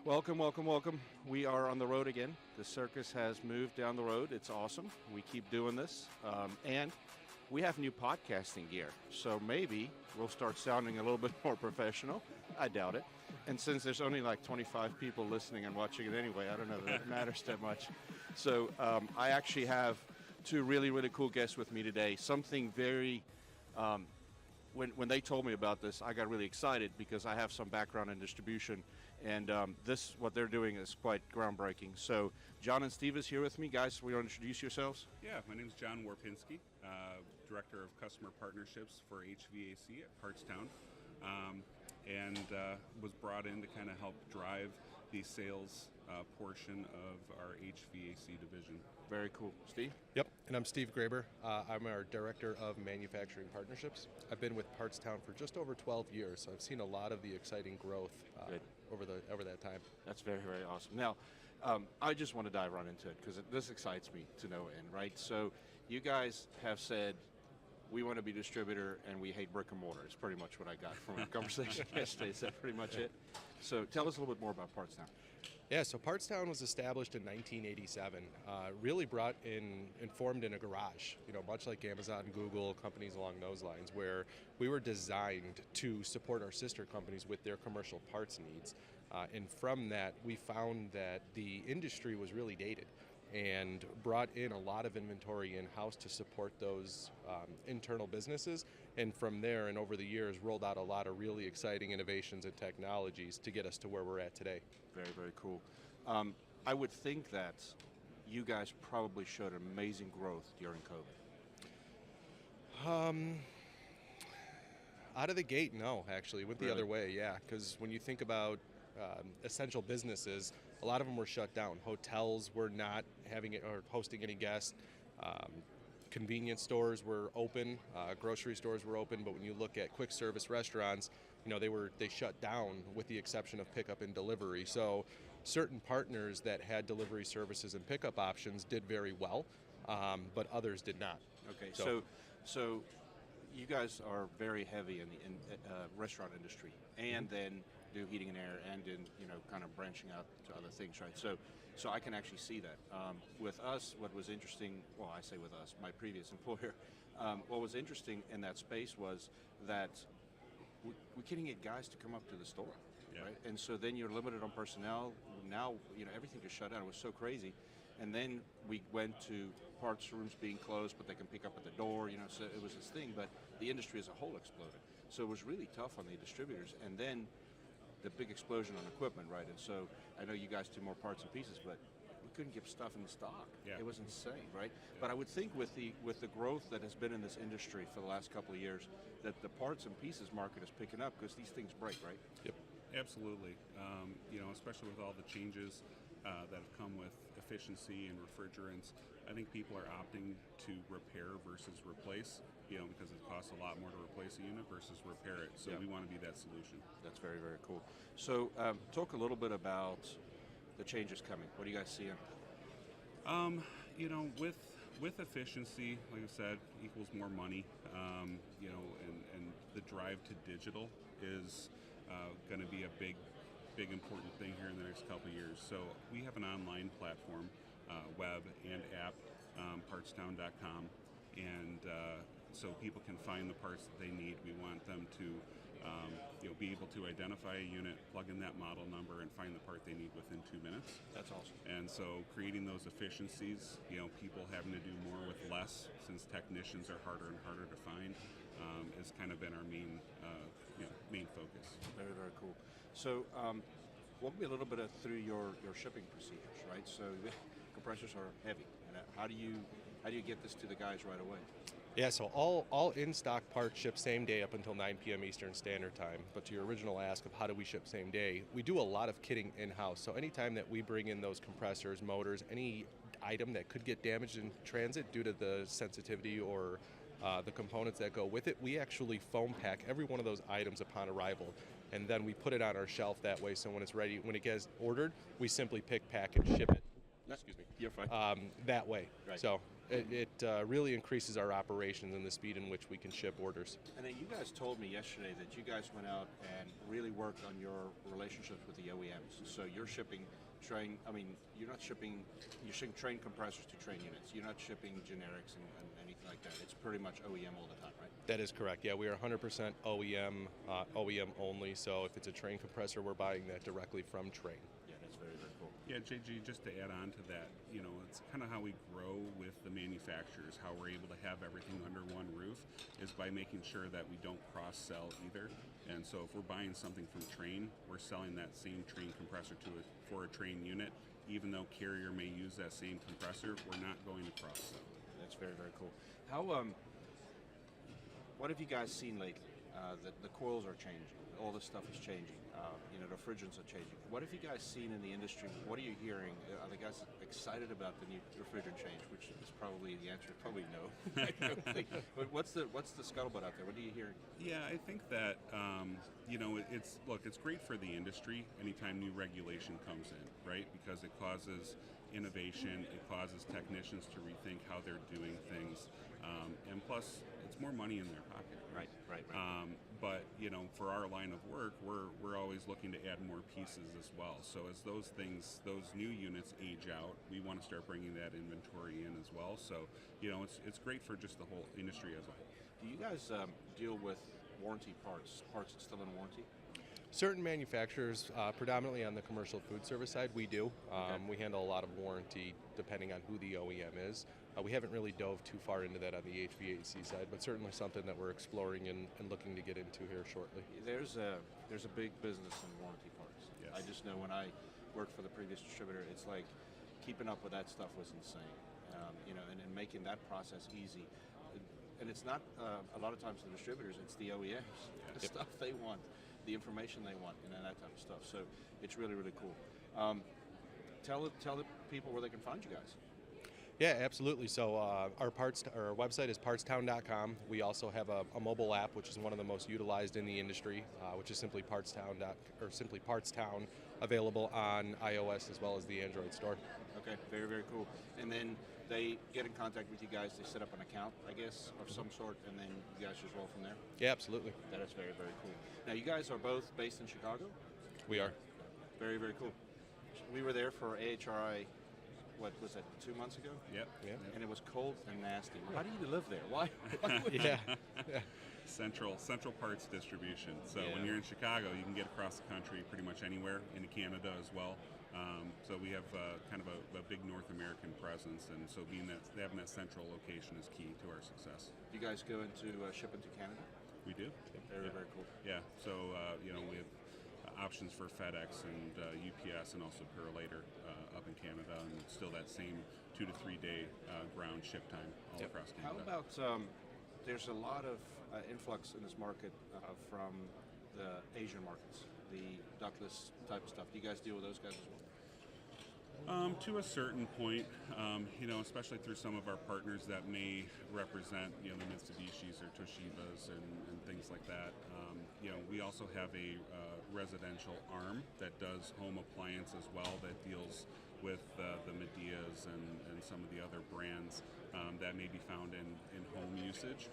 Welcome, welcome, welcome. We are on the road again. The circus has moved down the road. It's awesome. We keep doing this. And we have new podcasting gear. So maybe we'll start sounding a little bit more professional. I doubt it. And since there's only like 25 people listening and watching it anyway, I don't know that it matters that much. So I actually have two really, really cool guests with me today. Something very... When they told me about this, I got really excited because I have some background in distribution, and what they're doing is quite groundbreaking. So John and Steve is here with me. Guys, will you introduce yourselves? Yeah, my name is John Warpinski, Director of Customer Partnerships for HVAC at Partstown, and was brought in to kind of help drive the sales portion of our HVAC division. Very cool. Steve? Yep, and I'm Steve Graber. I'm our Director of Manufacturing Partnerships. I've been with Partstown for just over 12 years, so I've seen a lot of the exciting growth over that time. That's very, very awesome. Now, I just want to dive right into it because this excites me to no end, right? So you guys have said, we want to be a distributor and we hate brick and mortar. It's pretty much what I got from our conversation yesterday. Is that pretty much it? So tell us a little bit more about Partstown. Yeah, so Partstown was established in 1987, really brought in and formed in a garage, much like Amazon and Google, companies along those lines, where we were designed to support our sister companies with their commercial parts needs. And from that, we found that the industry was really dated and brought in a lot of inventory in-house to support those internal businesses. And from there and over the years, rolled out a lot of really exciting innovations and technologies to get us to where we're at today. Very, very cool. I would think that you guys probably showed amazing growth during COVID. Out of the gate, no, actually. Went the other way, yeah. Because when you think about essential businesses, a lot of them were shut down. Hotels were not having it or hosting any guests. Convenience stores were open, grocery stores were open, but when you look at quick service restaurants, they shut down with the exception of pickup and delivery. So certain partners that had delivery services and pickup options did very well, but others did not. Okay, so you guys are very heavy in the restaurant industry, and then do heating and air, and in kind of branching out to other things, right? So I can actually see that. With us, what was interesting, well, I say with us, my previous employer, what was interesting in that space was that we couldn't get guys to come up to the store, right? And so then you're limited on personnel. Now everything just shut down. It was so crazy. And then we went to parts rooms being closed, but they can pick up at the door, so it was this thing, but the industry as a whole exploded. So it was really tough on the distributors. And then the big explosion on equipment, right? And so I know you guys do more parts and pieces, but we couldn't get stuff in stock. Yeah. It was insane, right? Yeah. But I would think with the growth that has been in this industry for the last couple of years, that the parts and pieces market is picking up because these things break, right? Yep. Absolutely. Especially with all the changes that have come with efficiency and refrigerants, I think people are opting to repair versus replace, because it costs a lot more to replace a unit versus repair it. So we want to be that solution. That's very, very cool. So talk a little bit about the changes coming. What are you guys seeing? With efficiency, like I said, equals more money, and the drive to digital is going to be a big important thing here in the next couple of years. So we have an online platform, web and app, partstown.com, and so people can find the parts that they need. We want them to be able to identify a unit, plug in that model number, and find the part they need within 2 minutes. That's awesome. And so creating those efficiencies, people having to do more with less, since technicians are harder and harder to find, has kind of been our main focus. Very, very cool. So walk me a little bit through your shipping procedures, right? So compressors are heavy. And how do you get this to the guys right away? Yeah, so all in-stock parts ship same day up until 9 p.m. Eastern Standard Time. But to your original ask of how do we ship same day, we do a lot of kitting in-house. So anytime that we bring in those compressors, motors, any item that could get damaged in transit due to the sensitivity or the components that go with it, we actually foam pack every one of those items upon arrival. And then we put it on our shelf that way, so when it's ready, when it gets ordered, we simply pick, pack, and ship it. Excuse me. You're fine. That way. Right. So It really increases our operations and the speed in which we can ship orders. And then you guys told me yesterday that you guys went out and really worked on your relationships with the OEMs. So you're shipping you're not shipping, you're shipping train compressors to train units. You're not shipping generics and anything like that. It's pretty much OEM all the time, right? That is correct. Yeah, we are 100% OEM only. So if it's a train compressor, we're buying that directly from Train. Yeah, that's very, very cool. Yeah, JG, just to add on to that, it's kind of how we grow with the manufacturers, how we're able to have everything under one roof is by making sure that we don't cross-sell either. And so if we're buying something from Train, we're selling that same Train compressor for a Train unit. Even though Carrier may use that same compressor, we're not going to cross-sell. That's very, very cool. How, what have you guys seen lately? The coils are changing. All this stuff is changing. The refrigerants are changing. What have you guys seen in the industry? What are you hearing? Are the guys excited about the new refrigerant change? Which is probably the answer. Probably no. I don't think. But what's the scuttlebutt out there? What are you hearing? Yeah, I think that it's great for the industry anytime new regulation comes in, right? Because it causes innovation, it causes technicians to rethink how they're doing things, and plus it's more money in their pocket. Right. But for our line of work, we're always looking to add more pieces as well. So as those new units age out, we want to start bringing that inventory in as well. So it's great for just the whole industry as a whole. Do you guys deal with warranty parts that's still in warranty? Certain manufacturers, predominantly on the commercial food service side, we do. We handle a lot of warranty depending on who the OEM is. We haven't really dove too far into that on the HVAC side, but certainly something that we're exploring and looking to get into here shortly. There's a big business in warranty parts. Yes. I just know when I worked for the previous distributor, it's like keeping up with that stuff was insane. And making that process easy. And it's not a lot of times the distributors; it's the OEMs, the stuff they want, the information they want, and that type of stuff. So it's really, really cool. Tell the people where they can find you guys. Yeah, absolutely. So our website is partstown.com. We also have a mobile app, which is one of the most utilized in the industry, which is simply Partstown, available on iOS as well as the Android store. Okay, very, very cool. And then they get in contact with you guys. They set up an account, I guess, of some sort, and then you guys just roll from there. Yeah, absolutely. That is very, very cool. Now, you guys are both based in Chicago? We are. Very, very cool. We were there for AHRI, what was that, 2 months ago? Yep. And it was cold and nasty. How do you live there? Why would Yeah. Central parts distribution. So when you're in Chicago, you can get across the country pretty much anywhere, into Canada as well. So we have kind of a big North American presence, and so having that central location is key to our success. you guys go into ship into Canada? We do. Very, very cool. Yeah. So we have options for FedEx and UPS and also Purolator up in Canada, and still that same 2 to 3 day ground ship time all across Canada. How about there's a lot of influx in this market from the Asian markets, the ductless type of stuff. Do you guys deal with those guys as well? To a certain point, especially through some of our partners that may represent, the Mitsubishis or Toshibas and things like that. We also have a residential arm that does home appliance as well, that deals with the Medias and some of the other brands that may be found in home usage.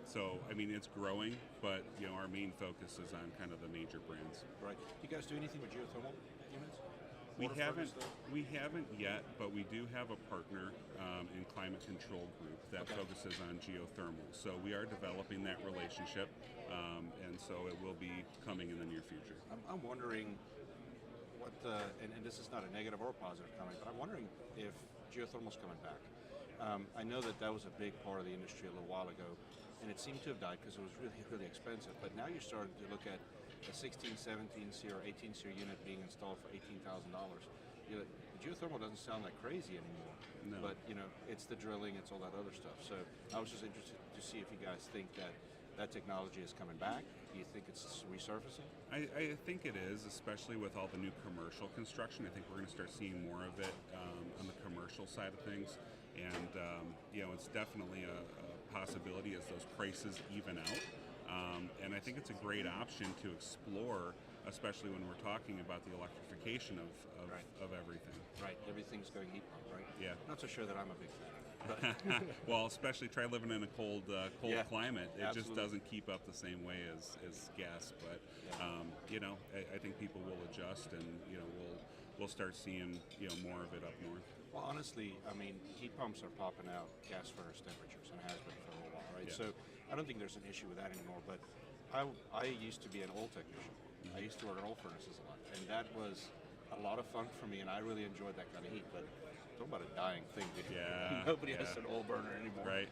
So, it's growing, but, our main focus is on kind of the major brands. Right. Do you guys do anything with geothermal units? We Water haven't yet, but we do have a partner in Climate Control Group that focuses on geothermal. So we are developing that relationship, and so it will be coming in the near future. I'm wondering what and this is not a negative or a positive comment, but I'm wondering if geothermal's coming back. I know that was a big part of the industry a little while ago, and it seemed to have died because it was really, really expensive. But now you're starting to look at a 16, 17 SEER or 18 SEER unit being installed for $18,000. The geothermal doesn't sound like crazy anymore. No. But it's the drilling, it's all that other stuff. So I was just interested to see if you guys think that technology is coming back. Do you think it's resurfacing? I think it is, especially with all the new commercial construction. I think we're going to start seeing more of it on the commercial side of things. And, it's definitely a possibility as those prices even out. And I think it's a great option to explore, especially when we're talking about the electrification of everything. Right. Everything's going heat pump, right? Yeah. Not so sure that I'm a big fan. Well, especially try living in a cold Yeah, climate. It just absolutely. doesn't keep up the same way as gas. But you know, I think people will adjust, and you know, we'll start seeing more of it up north. Well, honestly, I mean, heat pumps are popping out gas furnace temperatures, and has been for a little while, right? Yeah. So I don't think there's an issue with that anymore. But I used to be an oil technician. I used to work on oil furnaces a lot, and that was a lot of fun for me, and I really enjoyed that kind of heat. But talk about a dying thing, dude. Yeah, Nobody has yeah. an oil burner anymore. Right.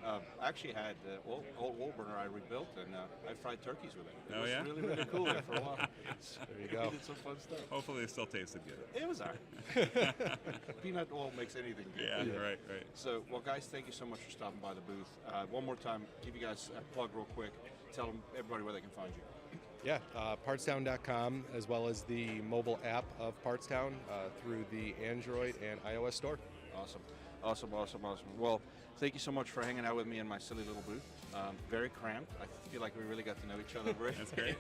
I actually had old oil burner I rebuilt, and I fried turkeys with it. It Oh, was yeah? really, really cool there for a while. There you go. We did some fun stuff. Hopefully, it still tasted good. It was all right. Peanut oil makes anything good. Yeah, right. So, well, guys, thank you so much for stopping by the booth. One more time, give you guys a plug real quick. Tell them, everybody, where they can find you. Yeah, Partstown.com, as well as the mobile app of Partstown through the Android and iOS store. Awesome. Well, thank you so much for hanging out with me in my silly little booth. Very cramped. I feel like we really got to know each other That's great.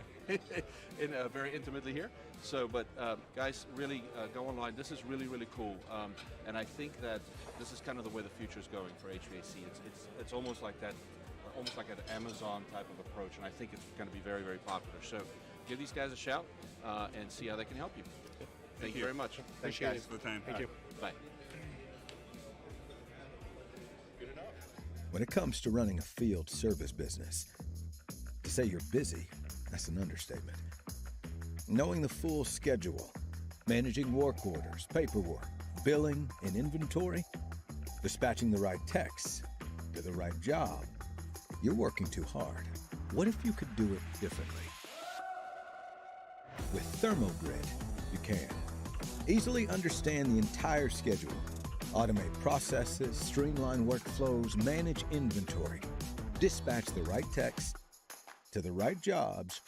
very intimately here. So, but guys, really go online. This is really, really cool. And I think that this is kind of the way the future is going for HVAC. It's almost like that. Almost like an Amazon type of approach, and I think it's going to be very, very popular. So give these guys a shout and see how they can help you. Thank you very much. Thanks, Appreciate guys. it for the time. Thank you. Bye. When it comes to running a field service business, to say you're busy, that's an understatement. Knowing the full schedule, managing work orders, paperwork, billing, and inventory, dispatching the right texts to the right job, you're working too hard. What if you could do it differently? With ThermoGrid, you can. Easily understand the entire schedule, automate processes, streamline workflows, manage inventory, dispatch the right text to the right jobs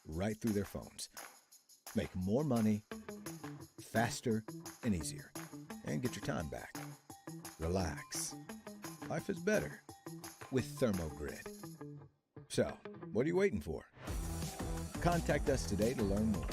right through their phones. Make more money, faster and easier, and get your time back. Relax. Life is better with ThermoGrid. So, what are you waiting for? Contact us today to learn more.